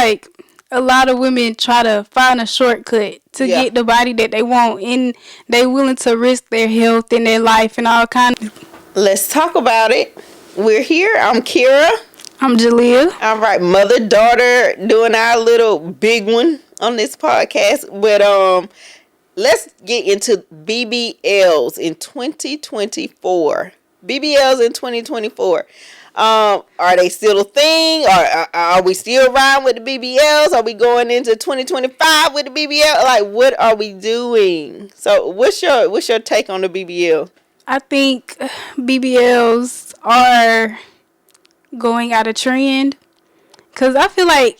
like a lot of women try to find a shortcut to get the body that they want, and they willing to risk their health and their life and all kinds. Let's talk about it. We're here. I'm Kira. I'm Jalea. All right, mother, daughter, doing our little big one on this podcast. But let's get into BBLs in 2024. BBLs in 2024. Are they still a thing? Or are we still riding with the BBLs? Are we going into 2025 with the BBL? Like, what are we doing? So, what's your take on the BBL? I think BBLs are going out of trend, because I feel like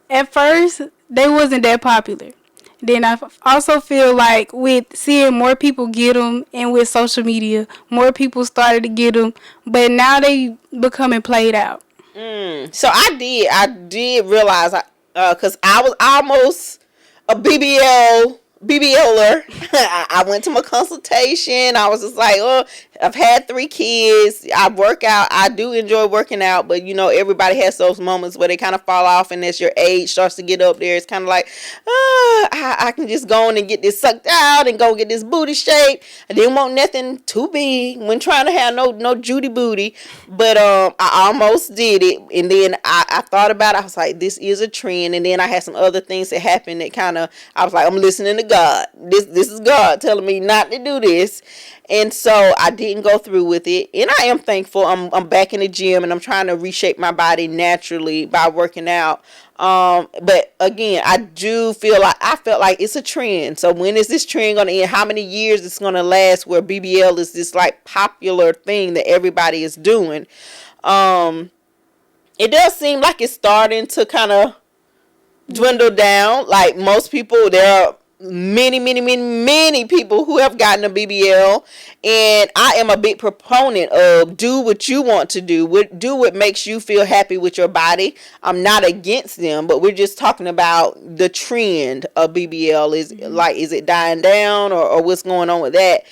at first they wasn't that popular. Then I also feel like with seeing more people get them, and with social media, more people started to get them, but now they becoming played out. So I did realize, because I was almost a BBLer. I went to my consultation. I was just like, oh, I've had 3 kids. I work out. I do enjoy working out, but you know, everybody has those moments where they kind of fall off, and as your age starts to get up there, it's kind of like, I can just go on and get this sucked out and go get this booty shape. I didn't want nothing too big when trying to have no Judy booty, but I almost did it, and then I thought about it. I was like, this is a trend, and then I had some other things that happened that kind of, I was like, I'm listening to God. This is God telling me not to do this. And so I didn't go through with it, and I am thankful. I'm back in the gym, and I'm trying to reshape my body naturally by working out. But again, I felt like it's a trend. So when is this trend going to end? How many years it's going to last where BBL is this like popular thing that everybody is doing? It does seem like it's starting to kind of dwindle down. Like most people, there are many people who have gotten a BBL, and I am a big proponent of do what you want to do. Do what makes you feel happy with your body. I'm not against them, but we're just talking about the trend of BBL. Is it dying down, or what's going on with that?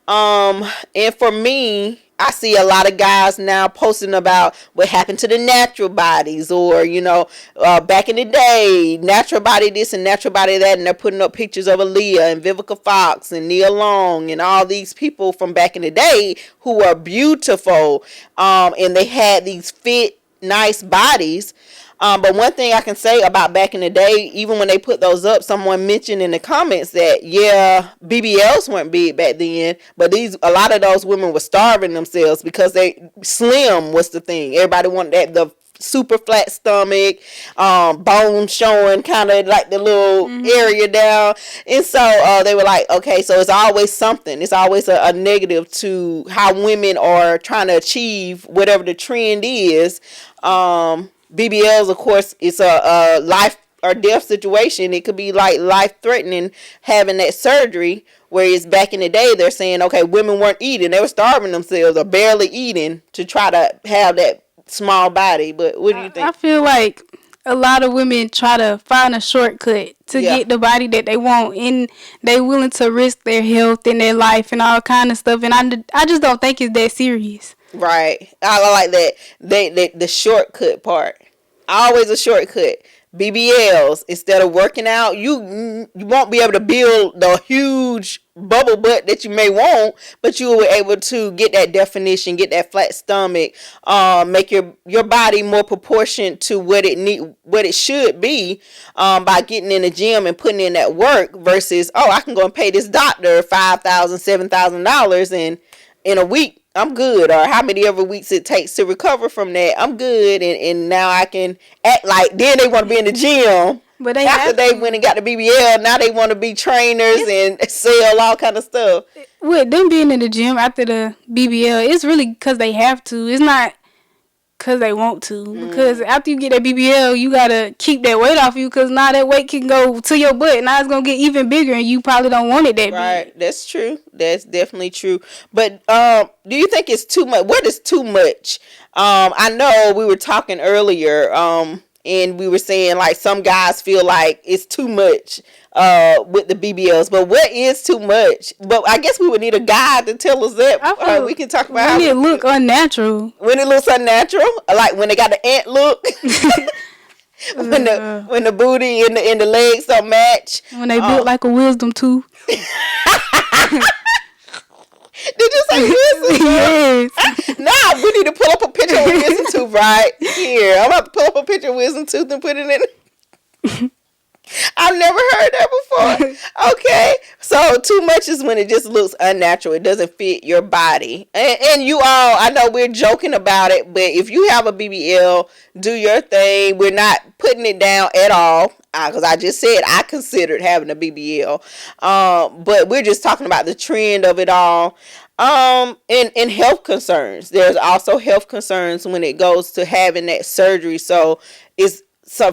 And for me, I see a lot of guys now posting about what happened to the natural bodies, or, you know, back in the day, natural body this and natural body that, and they're putting up pictures of Aaliyah and Vivica Fox and Nia Long and all these people from back in the day who are beautiful, and they had these fit, nice bodies. But one thing I can say about back in the day, even when they put those up, someone mentioned in the comments that, BBLs weren't big back then, but a lot of those women were starving themselves because slim was the thing. Everybody wanted the super flat stomach, bone showing, kind of like the little area down. And so they were like, okay, so it's always something. It's always a negative to how women are trying to achieve whatever the trend is. BBLs, of course, it's a life or death situation. It could be like life-threatening having that surgery, whereas back in the day, they're saying, okay, women weren't eating. They were starving themselves or barely eating to try to have that small body. But what do you think? I feel like a lot of women try to find a shortcut to get the body that they want, and they willing to risk their health and their life and all kind of stuff. And I just don't think it's that serious. Right. I like that. The shortcut part. Always a shortcut. BBLs, instead of working out, you won't be able to build the huge bubble butt that you may want, but you will be able to get that definition, get that flat stomach, make your body more proportioned to what it should be, by getting in the gym and putting in that work, versus, I can go and pay this doctor $5,000, $7,000 and in a week I'm good, or how many ever weeks it takes to recover from that, I'm good, and now I can act like. Then they want to be in the gym, but after they went and got the BBL, now they want to be trainers and sell all kind of stuff. With them being in the gym after the BBL, it's really because they have to. It's not because they want to. Because after you get that BBL, you gotta keep that weight off you, because now that weight can go to your butt. Now it's gonna get even bigger, and you probably don't want it that big. Right, that's true. That's definitely true. But do you think it's too much? What is too much? I know we were talking earlier, and we were saying like some guys feel like it's too much with the BBLs, but what is too much? But I guess we would need a guide to tell us that. We can talk about when it look unnatural. When it looks unnatural, like when they got the ant look. Uh, when the booty and the legs don't match. when they built like a wisdom tooth. Did you say wisdom? Yes. Nah, we need to pull up a picture of wisdom tooth right here. I'm about to pull up a picture of wisdom tooth and put it in. I've never heard that before. Okay. So too much is when it just looks unnatural. It doesn't fit your body. And you all, I know we're joking about it, but if you have a BBL, do your thing. We're not putting it down at all. Because I just said I considered having a BBL. But we're just talking about the trend of it all. And health concerns. There's also health concerns when it goes to having that surgery. So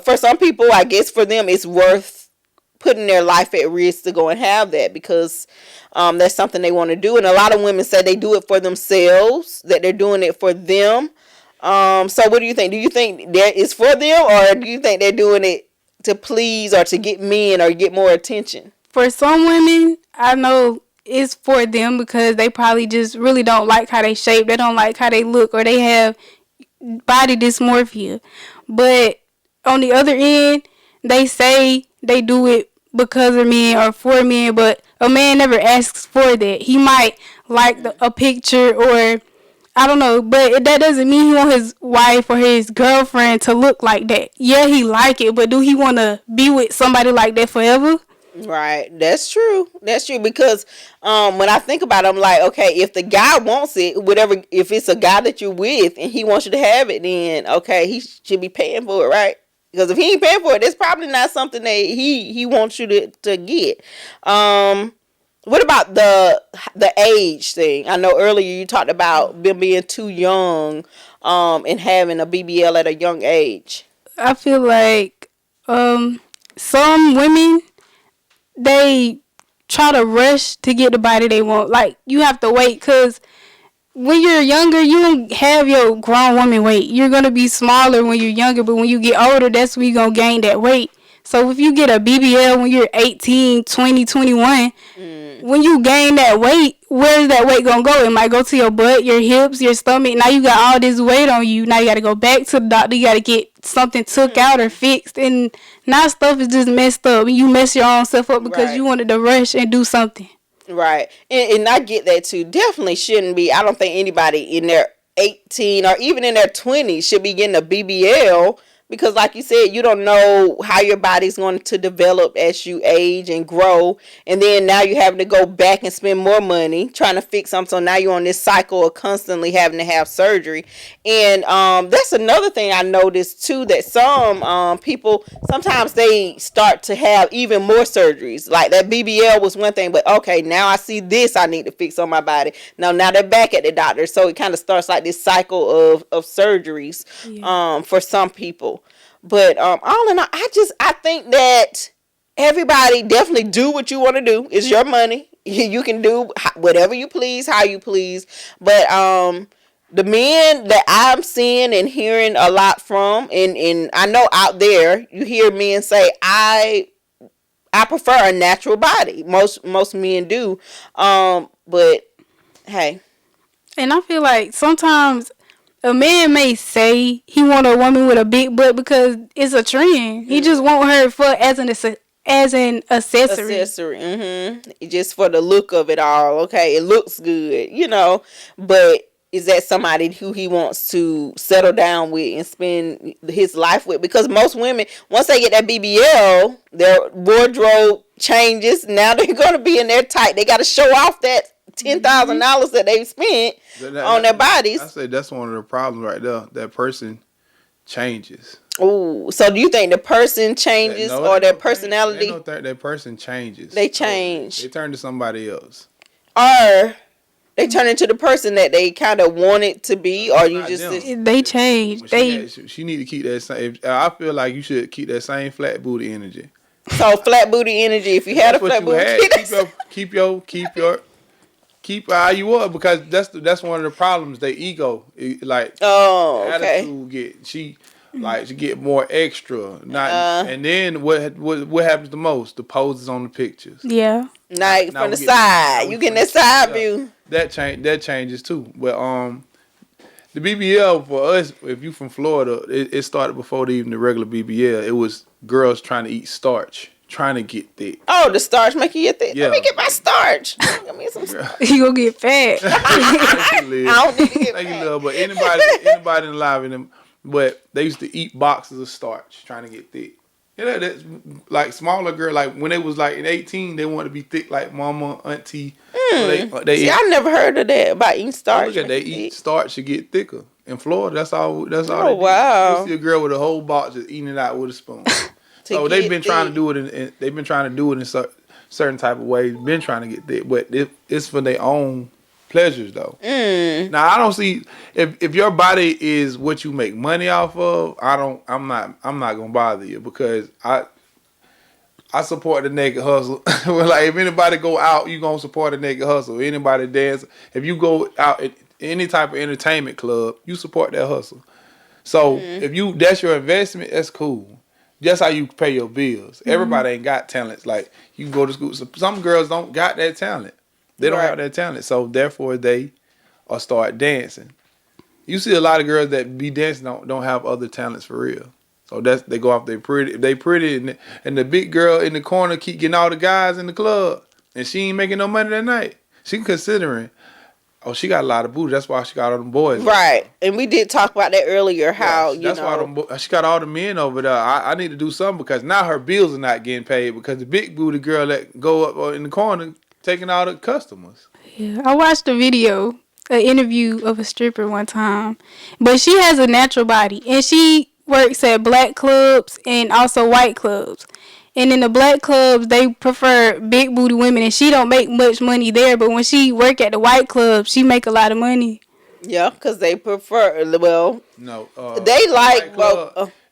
for some people, I guess for them, it's worth putting their life at risk to go and have that because that's something they want to do. And a lot of women say they do it for themselves, that they're doing it for them. So what do you think? Do you think that it's for them, or do you think they're doing it to please or to get men or get more attention? For some women, I know it's for them because they probably just really don't like how they shape. They don't like how they look, or they have body dysmorphia. But on the other end, they say they do it because of men or for men, but a man never asks for that. He might like a picture or I don't know, but that doesn't mean he want his wife or his girlfriend to look like that. Yeah, he like it, but do he want to be with somebody like that forever? Right, that's true. That's true because when I think about it, I'm like, okay, if the guy wants it, whatever, if it's a guy that you're with and he wants you to have it, then okay, he should be paying for it, right? Because if he ain't paying for it, it's probably not something that he wants you to get. What about the age thing? I know earlier you talked about them being too young, and having a BBL at a young age. I feel like some women, they try to rush to get the body they want. Like, you have to wait because when you're younger, you don't have your grown woman weight. You're going to be smaller when you're younger, but when you get older, that's when you're going to gain that weight. So if you get a BBL when you're 18, 20, 21, when you gain that weight, where's that weight going to go? It might go to your butt, your hips, your stomach. Now you got all this weight on you. Now you got to go back to the doctor. You got to get something took out or fixed. And now stuff is just messed up. You mess your own self up because you wanted to rush and do something. Right. And I get that too. Definitely shouldn't be. I don't think anybody in their 18 or even in their 20s should be getting a BBL because like you said, you don't know how your body's going to develop as you age and grow. And then now you're having to go back and spend more money trying to fix something. So now you're on this cycle of constantly having to have surgery. And that's another thing I noticed too, that some people, sometimes they start to have even more surgeries. Like that BBL was one thing, but okay, now I see this I need to fix on my body. Now they're back at the doctor. So it kind of starts like this cycle of surgeries for some people. But all in all, I think that everybody definitely do what you want to do. It's your money. You can do whatever you please, how you please. But the men that I'm seeing and hearing a lot from, and I know out there, you hear men say, I prefer a natural body. Most men do. But hey. And I feel like sometimes a man may say he want a woman with a big butt because it's a trend. He just want her for as an accessory. Just for the look of it all. Okay, it looks good, but is that somebody who he wants to settle down with and spend his life with? Because most women, once they get that BBL, their wardrobe changes. Now they're going to be in there tight. They got to show off that $10,000 that they've spent on their bodies. I say that's one of the problems right there. That person changes. Oh, so do you think the person changes or their personality? I don't think that person changes. They change. They turn to somebody else. Or they turn into the person that they kind of wanted to be, or you just they change. She need to keep that same. I feel like you should keep that same flat booty energy. So flat booty energy. If you had a flat booty, keep how you are, because that's one of the problems. They ego, attitude she get more extra. And then what happens the most? The poses on the pictures. Yeah. Like from the side, you getting that side view. That changes too. But The BBL for us, if you from Florida, it started before even the regular BBL. It was girls trying to eat starch, trying to get thick. Oh, the starch make you get thick. Yeah. Let me get my starch. Give me some starch. You gonna get fat. I don't need to get Thank you, fat. love. But anybody in live in them, but they used to eat boxes of starch trying to get thick. You know, that's like smaller girl. Like when they was like in 18, they want to be thick like mama, auntie. So they See, eat, I never heard of that about eating starch. look at they eat starch to get thicker. In Florida, that's all. That's all. Oh, they do. wow. You see a girl with a whole box just eating it out with a spoon. So they've been trying to do it. They've been trying to do it in certain type of ways. Been trying to get thick, but it's for their own pleasures though. Now I don't see if your body is what you make money off of. I'm not gonna bother you because I support the naked hustle. Like if anybody go out, you gonna support the naked hustle. Anybody dance, if you go out at any type of entertainment club, you support that hustle. So if that's your investment, that's cool. That's how you pay your bills. Everybody ain't got talents. Like you can go to school. So some girls don't got that talent. They don't have that talent. So therefore they start dancing. You see a lot of girls that be dancing don't have other talents for real. So they go off they pretty and the big girl in the corner keep getting all the guys in the club and she ain't making no money that night. She considering, oh, she got a lot of booty. That's why she got all them boys. Right. And we did talk about that earlier, how, that's why she got all the men over there. I need to do something because now her bills are not getting paid because the big booty girl that go up in the corner taking all the customers. Yeah, I watched a video, an interview of a stripper one time, but she has a natural body and she works at black clubs and also white clubs. And in the black clubs, they prefer big booty women, and she don't make much money there. But when she work at the white clubs, she make a lot of money. Yeah, because they prefer, well, No, they like,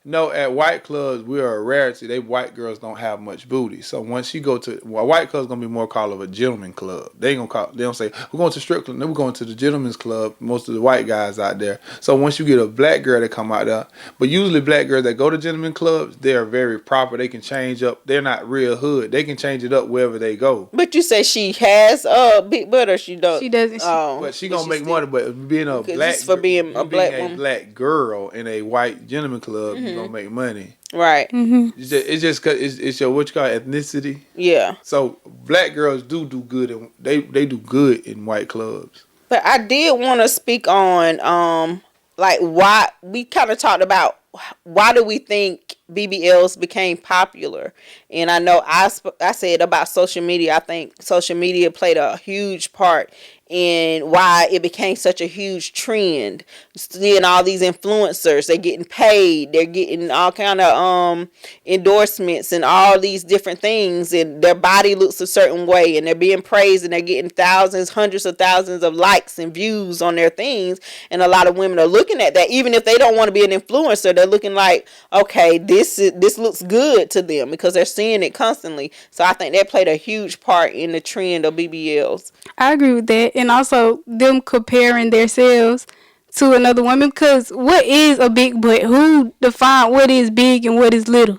no, at white clubs we are a rarity. They white girls don't have much booty. So once you go to a white club's gonna be more called of a gentleman club. They don't say we're going to strip club. We're going to the gentleman's club. Most of the white guys out there. So once you get a black girl that come out there, but usually black girls that go to gentleman clubs, they are very proper. They can change up. They're not real hood. They can change it up wherever they go. But you say she has a big butt or she don't? She doesn't. But she gonna make money. But being a black being a black woman, black girl in a white gentleman club, you gonna make money. Right. It's just cause it's your what you call ethnicity. Yeah. So black girls do good and they do good in white clubs. But I did want to speak on like why we kind of talked about why do we think BBLs became popular? And I know I said about social media. I think social media played a huge part in why it became such a huge trend. Seeing all these influencers, they're getting paid, they're getting all kind of endorsements and all these different things, and their body looks a certain way, and they're being praised, and they're getting thousands, hundreds of thousands of likes and views on their things. And a lot of women are looking at that, even if they don't want to be an influencer. They're looking like, okay, this looks good to them because they're seeing it constantly. So I think that played a huge part in the trend of BBLs. I agree with that. And also them comparing themselves to another woman, because what is a big butt? Who define what is big and what is little?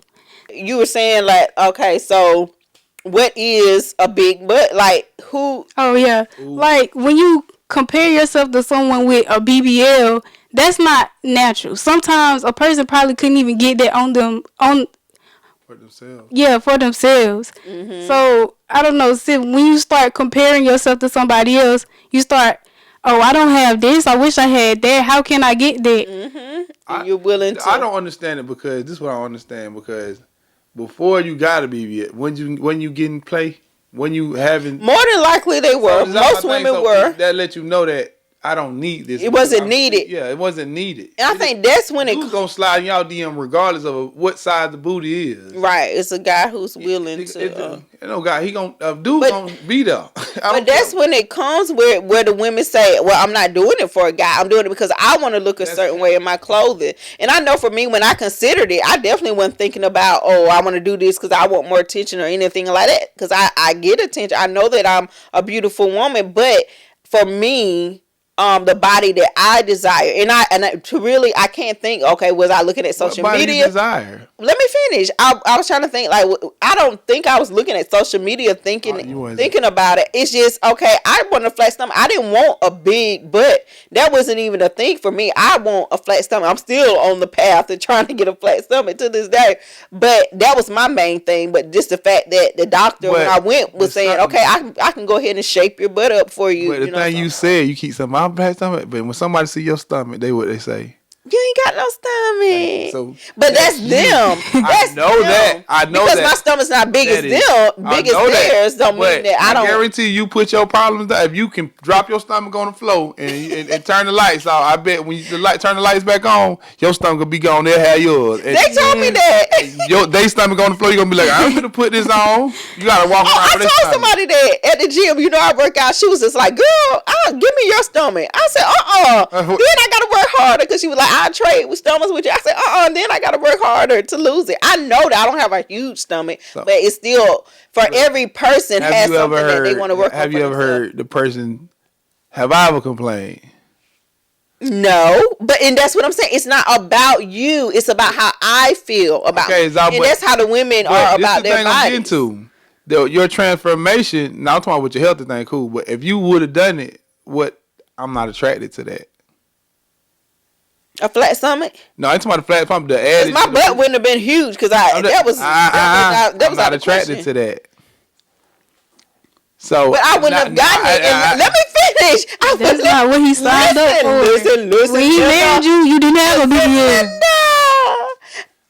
You were saying like, okay, so what is a big butt? Like who? Oh yeah. Ooh. Like when you compare yourself to someone with a BBL, that's not natural. Sometimes a person probably couldn't even get that for themselves. Yeah, for themselves. Mm-hmm. So I don't know. See, when you start comparing yourself to somebody else, you start, oh, I don't have this. I wish I had that. How can I get that? Mm-hmm. You're willing to. I don't understand it because this is what I don't understand because before you got a BBL, when you getting play, when you having more than likely they were. Most women were. That let you know that I don't need this. It wasn't needed. Yeah, it wasn't needed. And I think that's when it's gonna slide in y'all DM regardless of what size the booty is. Right, it's a guy who's willing to. Guy, he gonna gonna be there. But that's when it comes where the women say, "Well, I'm not doing it for a guy. I'm doing it because I want to look a certain way in my clothing." And I know for me, when I considered it, I definitely wasn't thinking about, "Oh, I want to do this because I want more attention" or anything like that. Because I get attention. I know that I'm a beautiful woman, but for me, the body that I desire. And I can't think, okay, was I looking at social what body media? You desire? Let me finish. I was trying to think, like, I don't think I was looking at social media thinking about it. It's just, okay, I want a flat stomach. I didn't want a big butt. That wasn't even a thing for me. I want a flat stomach. I'm still on the path of trying to get a flat stomach to this day. But that was my main thing. But just the fact that the doctor, when I went, was saying, okay, I can go ahead and shape your butt up for you. But the thing you said, you keep saying, my flat stomach. But when somebody see your stomach, they say, you ain't got no stomach. So, but that's them. I know that. Because my stomach's not big as them, big as theirs, don't mean that I don't. I guarantee you put your problems down. If you can drop your stomach on the floor and turn the lights off, I bet when turn the lights back on, your stomach will be gone. They'll have yours. And they told me that. They stomach on the floor, you're going to be like, I'm going to put this on. You got to walk around with this I told somebody that at the gym, I work out. She was just like, girl, give me your stomach. I said, Then I got to work harder because she was like, I trade with stomachs with you. I said, then I got to work harder to lose it. I know that I don't have a huge stomach, but it's still, for every person has something that they want to work on. Have you ever heard the person, have I ever complained? No, and that's what I'm saying. It's not about you. It's about how I feel about it. And that's how the women are about their bodies. Your transformation, now I'm talking about with your healthy thing, cool, but if you would have done it, I'm not attracted to that. A flat stomach? No, I'm talking about the flat stomach. Because my butt wouldn't have been huge because I'm not attracted to that. So, but I wouldn't have gotten it. Let me finish. That's not what he signed up for. Listen. When he married you, you didn't have a BBL.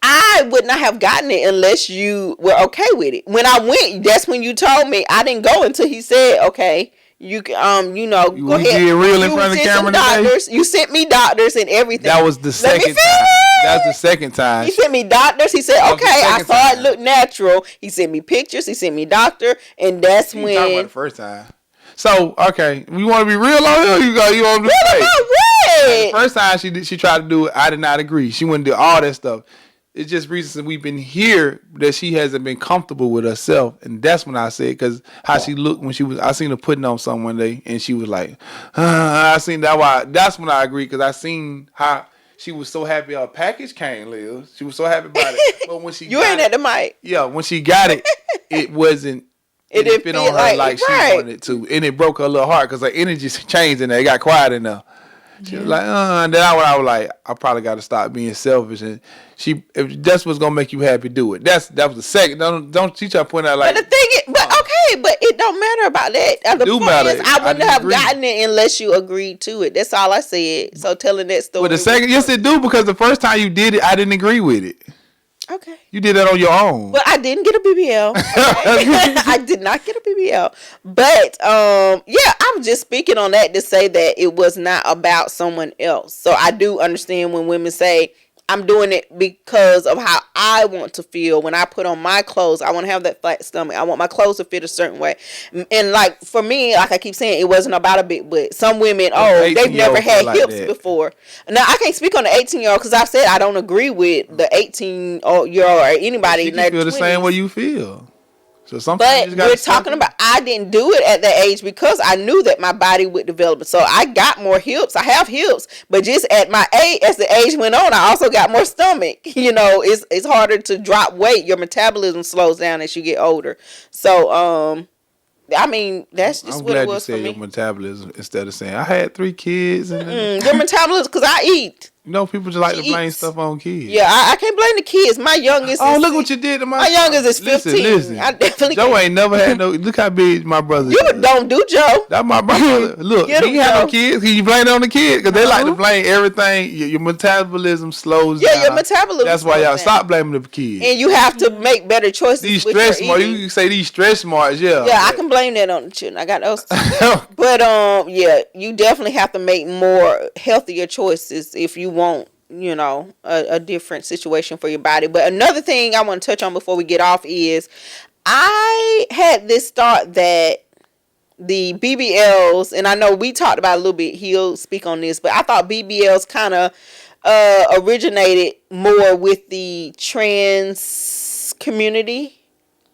I would not have gotten it unless you were okay with it. When I went, that's when you told me. I didn't go until he said, okay. You go ahead. Real in front of the camera doctors. You sent me doctors and everything. That was the second time. That's the second time. He sent me doctors. He said, okay, I saw it look natural. He sent me pictures. He sent me doctor. And that's when. Talking about the first time. So, okay. We want to be real on here? You want to be real about what? The first time she tried to do it, I did not agree. She wouldn't do all that stuff. It's just recently we've been here that she hasn't been comfortable with herself, and that's when I said, because how she looked when I seen her putting on something one day, and she was like, I seen that. Why? That's when I agreed, because I seen how she was so happy her package came, Liz. She was so happy about it, but when she ain't at the mic. Yeah, when she got it, it wasn't. It didn't fit on her like she wanted it to, and it broke her little heart because her energy changed in there. It got quiet in there. She was like, and then I was like, I probably got to stop being selfish. And if that's what's gonna make you happy, do it. That was the second. Don't teach her point out like. But the thing is, but it don't matter about that. The point is, I wouldn't have gotten it unless you agreed to it. That's all I said. So telling that story. But the second, yes, it do, because the first time you did it, I didn't agree with it. Okay. You did that on your own. But I didn't get a BBL. I did not get a BBL. But I'm just speaking on that to say that it was not about someone else. So I do understand when women say, I'm doing it because of how I want to feel. When I put on my clothes, I want to have that flat stomach. I want my clothes to fit a certain way. And like for me, like I keep saying, it wasn't about a big butt. Some women, they've never had hips before. Now I can't speak on the 18-year-old because I've said I don't agree with the 18-year-old or anybody. You can feel the same way you feel. So but we're talking about, I didn't do it at that age because I knew that my body would develop. So I got more hips. I have hips, but just at my age, as the age went on, I also got more stomach. It's harder to drop weight. Your metabolism slows down as you get older. So, that's just what it was for me. I'm glad you said your metabolism instead of saying I had 3 kids. And your metabolism, because I eat. People just like to blame stuff on kids. Yeah, I can't blame the kids. My youngest. Look what you did to my youngest is 15. Listen. I definitely. Joe ain't never had no. Look how big my brother. You don't do Joe. That's my brother. Look, he ain't have no kids. You blame it on the kids because they like to blame everything. Your metabolism slows down. Yeah, your metabolism. That's why y'all stop blaming the kids. And you have to make better choices. These stress smarts. You say these stress smarts. Yeah. Yeah, I can blame that on the children. I got those. But you definitely have to make more healthier choices if you want. A different situation for your body. But another thing I want to touch on before we get off is I had this thought that the BBLs, and I know we talked about it a little bit, he'll speak on this, but I thought BBLs kind of originated more with the trans community.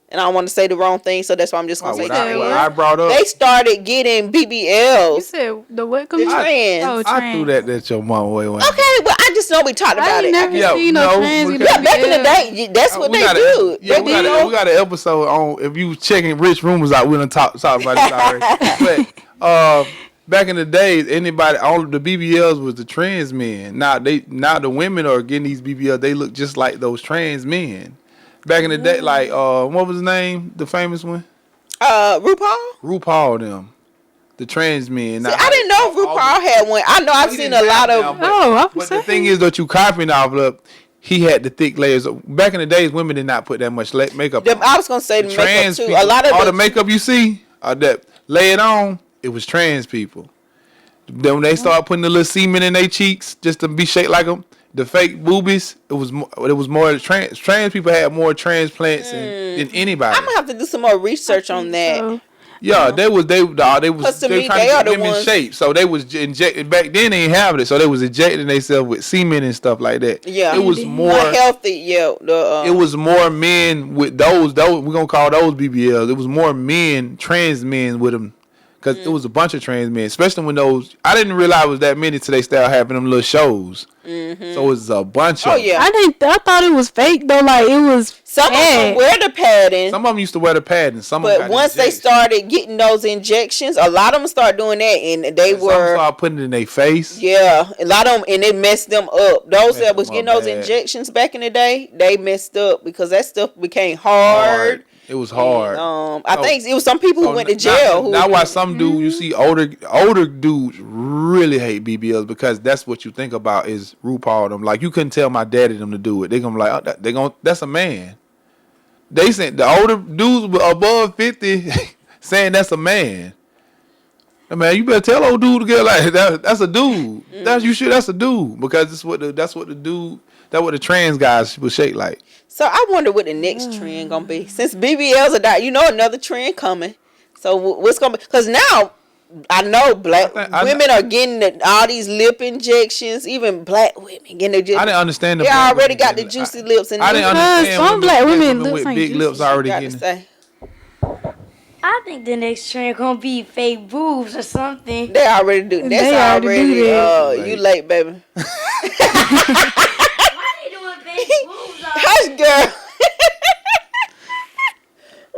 and I don't want to say the wrong thing, so that's why I'm just gonna say what trans. I brought up. They started getting You BBLs. said the what? The trans. Oh, I threw trans. that your mama way. Okay, but I just know we talked about I ain't it. never Yeah, seen no, no trans. because- Yeah, back in the day, that's what they do. Yeah, They we got an episode on. If you checking Rich Rumors out, we done talk about this already. But back in the days, all of the BBLs was the trans men. Now the women are getting these BBLs. They look just like those trans men. Back in the day, like what was his name? The famous one? RuPaul them. The trans men. Now, I didn't know RuPaul had one. I know I've seen a lot of. But the thing is that you copying off of. He had the thick layers. Back in the days, women did not put that much makeup on. I was gonna say the trans makeup too. people, A lot of all the makeup you see, that lay it on. It was trans people. Then when they started putting the little semen in their cheeks just to be shaped like them, the fake boobies, it was more trans people had more transplants than anybody. I'm gonna have to do some more research on that. So. Yeah, they was trying to get women's shape. So they was injected back then. They didn't have it, so they was injecting themselves with semen and stuff like that. Yeah, it was more healthy. Yeah, it was more men with those. We're gonna call those BBLs. It was more men, trans men with them. Because it was a bunch of trans men, especially when those. I didn't realize it was that many till they started having them little shows. Mm-hmm. So it was a bunch of. Oh yeah. I thought it was fake though. Like it was. Some of them wear the padding. Some of them used to wear the padding. But once they started getting those injections, a lot of them started doing that, and they were. Some started putting it in their face. Yeah, a lot of them, and it messed them up. Those that was getting those injections back in the day, they messed up because that stuff became hard. It was hard. And, I think it was some people who went to jail. That's why some dudes, you see older dudes really hate BBLs because that's what you think about is RuPaul them. Like you couldn't tell my daddy them to do it. They gonna be like, that's a man. They said the older dudes above 50 saying that's a man. I mean, you better tell old dude to get like that. That's a dude. That's a dude because that's what the trans guys will shake like. So I wonder what the next trend gonna be. Since BBLs are dying, another trend coming. So what's gonna be? Because now I know women are getting all these lip injections. Even black women getting their. I didn't understand. They already got the juicy lips. And I didn't understand. Some black women with big lips already getting. I think the next trend gonna be fake boobs or something. They already do. That's already you late, baby. Hush, girl.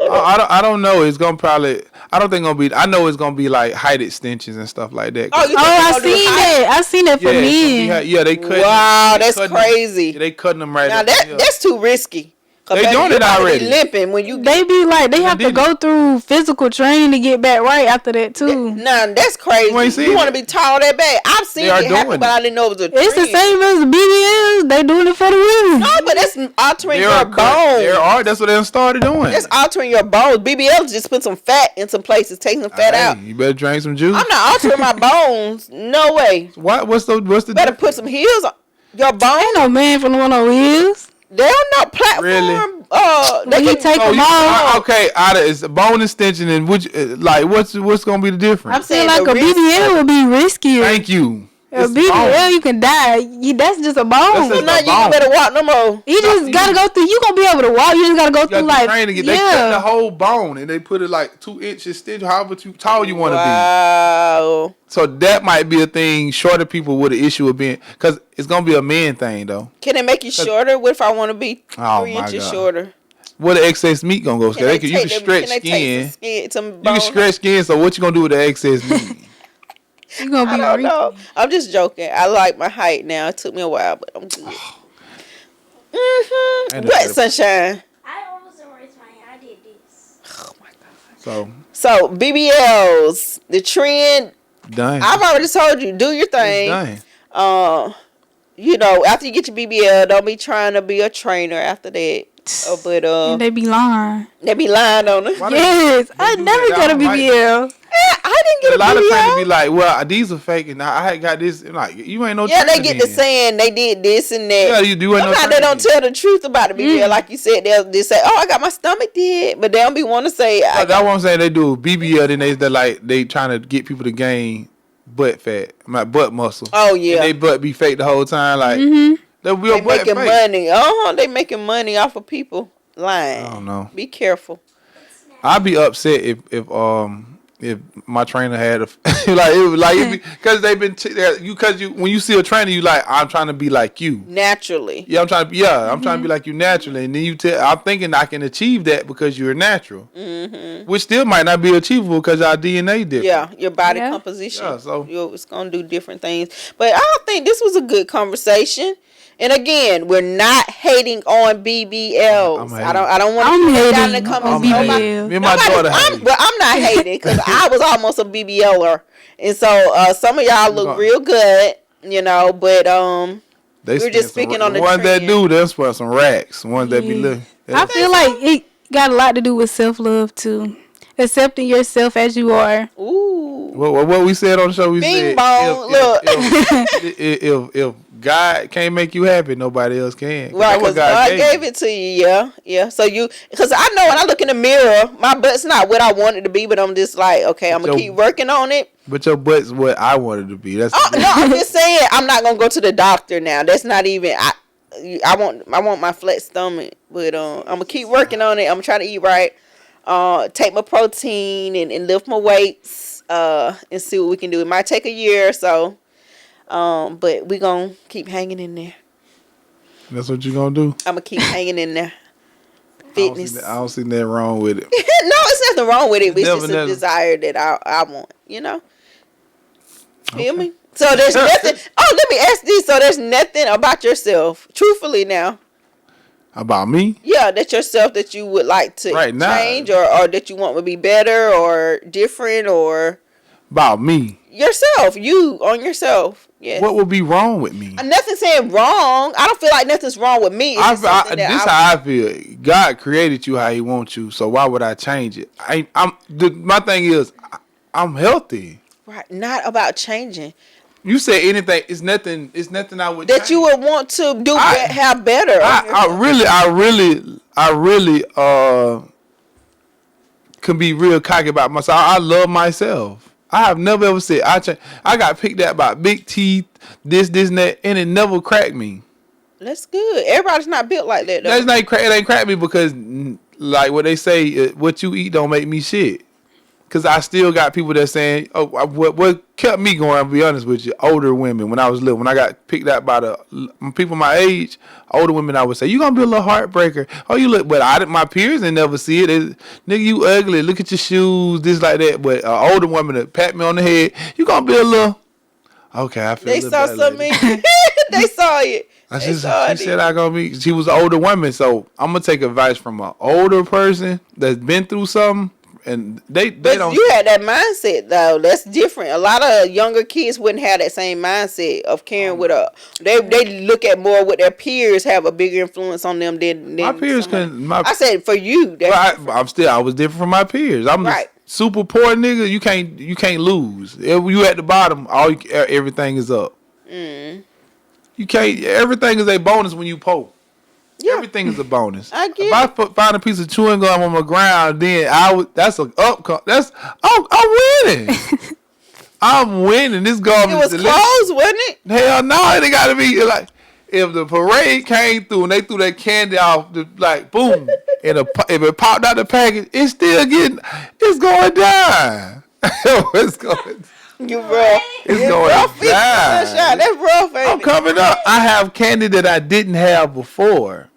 I don't know. It's gonna probably. I don't think it's gonna be. I know it's gonna be like height extensions and stuff like that. I seen that. I seen that for men. Yeah, they cut. Wow, that's crazy. They cutting them right now. That's too risky. They doing it already. Limping when you. They be like they have to go through physical training to get back right after that too. Nah, that's crazy. You want to be tall that bad? I've seen it happen, but I didn't know it was a trend. It's the same as the BBLs. They doing it for the women. No, but that's altering your bones. That's what they started doing. That's altering your bones. BBLs just put some fat in some places, taking some fat out. You better drink some juice. I'm not altering my bones. No way. What's the? Better put some heels on your bones. Ain't no man for no heels. They're not platform. Really? They can take them off. Okay, it's a bone extension and what's gonna be the difference? I'm saying like a BBL would be riskier. Thank you. A BBL, you can die. That's just a bone. So now you better walk no more. You just gotta go through. You gonna be able to walk. You just gotta go through like. They cut the whole bone and they put it like 2 inches stitch, however tall you want to be. Wow. So that might be a thing. Shorter people with an issue with being, because it's gonna be a man thing though. Can it make you shorter? What if I want to be 3 inches shorter? Where the excess meat gonna go? You can stretch skin. You can stretch skin. So what you gonna do with the excess meat? You gonna be? I don't know. I'm just joking. I like my height now. It took me a while, but I'm good. What, Sunshine? I almost erased my hand. I did this. Oh my god. So BBLs, the trend. Done. I've already told you, do your thing. Done. After you get your BBL, don't be trying to be a trainer after that. But they be lying. They be lying on it. Yes, I never got a BBL. I didn't get a BBL. A lot of times be like, well, these are fake, and I had got this. Like, you ain't no. Yeah, they get to saying they did this and that. Yeah, you do. Sometimes they don't tell the truth about the BBL. Like you said, they'll just say, "Oh, I got my stomach did," but they don't be want to say. That's what I'm saying. They do BBL, then they trying to get people to gain butt fat, my butt muscle. Oh yeah, and they butt be fake the whole time. Like they making money. They making money off of people. line. I don't know. Be careful. I'd be upset if my trainer had because they've been when you see a trainer, you like, I'm trying to be like you Naturally. Yeah, I'm trying to be like you naturally, and then I'm thinking I can achieve that because you're natural, which still might not be achievable because our DNA different. Yeah, your body composition. Yeah, so it's gonna do different things. But I think this was a good conversation. And again, we're not hating on BBLs. I don't want to put down in the comments. Me and my daughter hating. But I'm not hating because I was almost a BBLer, and so some of y'all look real good, But we're just speaking on the ones trend. that do. That's for some racks. Ones that be looking. I feel like it got a lot to do with self-love too. Accepting yourself as you are. Ooh. What we said on the show, we Bing said bong, look. if God can't make you happy, nobody else can. Right, because God gave it to you, yeah. So because I know when I look in the mirror, my butt's not what I want it to be, but I'm just like, okay, I'm gonna keep working on it. But your butt's what I wanted to be. That's no, I'm just saying I'm not gonna go to the doctor now. That's not even I want my flat stomach, but I'm gonna keep working on it. I'm gonna try to eat right, take my protein and lift my weights, and see what we can do. It might take a year or so. But we gonna keep hanging in there. That's what you gonna do? I'm gonna keep hanging in there. Fitness. I don't see nothing wrong with it. No, it's nothing wrong with it. It's just a desire that I want, Feel me? So there's nothing. Oh, let me ask this. So there's nothing about yourself, truthfully now. About me? Yeah, that yourself that you would like to change or that you want would be better or different or. About me. Yourself. You on yourself. Yes. What would be wrong with me? Nothing saying wrong. I don't feel like nothing's wrong with me. This how I feel. God created you how He wants you, so why would I change it? My thing is, I'm healthy. Right. Not about changing. You say anything. It's nothing. I would that change. You would want to do have better. I really can be real cocky about myself. I love myself. I have never ever said I change. I got picked at by big teeth, this and that, and it never cracked me. That's good. Everybody's not built like that, though. It ain't cracked me because, like what they say, what you eat don't make me shit. Because I still got people that saying, oh, what kept me going, I'll be honest with you, older women when I was little. When I got picked up by the people my age, older women, I would say, you going to be a little heartbreaker. Oh, you look, but my peers didn't never see it. Nigga, you ugly. Look at your shoes, this like that. But an older woman that pat me on the head, you going to be a little, okay, I feel they saw something. They saw it. She said I gonna be. She was an older woman, so I'm gonna take advice from an older person that's been through something. And they don't. You had that mindset though. That's different. A lot of younger kids wouldn't have that same mindset of caring with a. They look at more what their peers have a bigger influence on them than my peers couldn't. I said for you. I was different from my peers. I'm right. Super poor nigga. You can't lose. If you at the bottom, everything is up. You can't. Everything is a bonus when you poor. Yeah. Everything is a bonus. I get if I find a piece of chewing gum on my ground, then that's an upcome. I'm winning. I'm winning. This gum was closed, wasn't it? Hell no, it got to be like if the parade came through and they threw that candy off, like boom, and if it popped out the package, it's going down. It's going. You rough. It's going down. That's rough, ain't I'm coming up. I have candy that I didn't have before.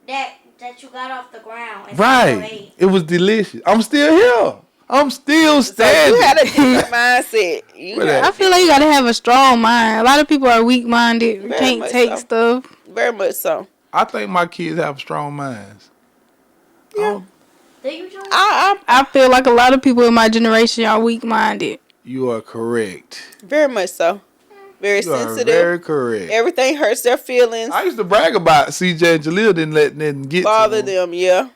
That you got off the ground. Right. It was delicious. I'm still here. I'm still standing. So you had a different mindset. I feel like you gotta have a strong mind. A lot of people are weak-minded. Can't take stuff. Very much so. I think my kids have strong minds. Yeah. I feel like a lot of people in my generation are weak-minded. You are correct. Very much so. Very sensitive. Very correct. Everything hurts their feelings. I used to brag about CJ and Jaleel didn't let them get bother them. Yeah.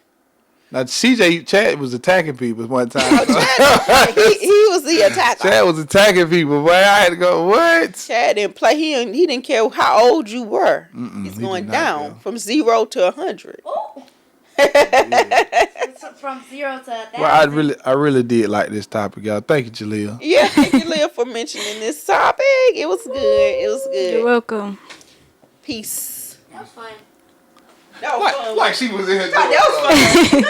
Now Chad was attacking people one time. Chad, he was the attacker. Chad was attacking people. Boy, I had to go. What? Chad didn't play. He didn't care how old you were. He's going down from 0 to 100. Oh. From 0 to 1,000. Well, I really did like this topic, y'all. Thank you, Jaleel. Yeah, thank you, Jaleel, for mentioning this topic. It was good. You're welcome. Peace. That was fun. That was fun. Like she was in here. That was fun.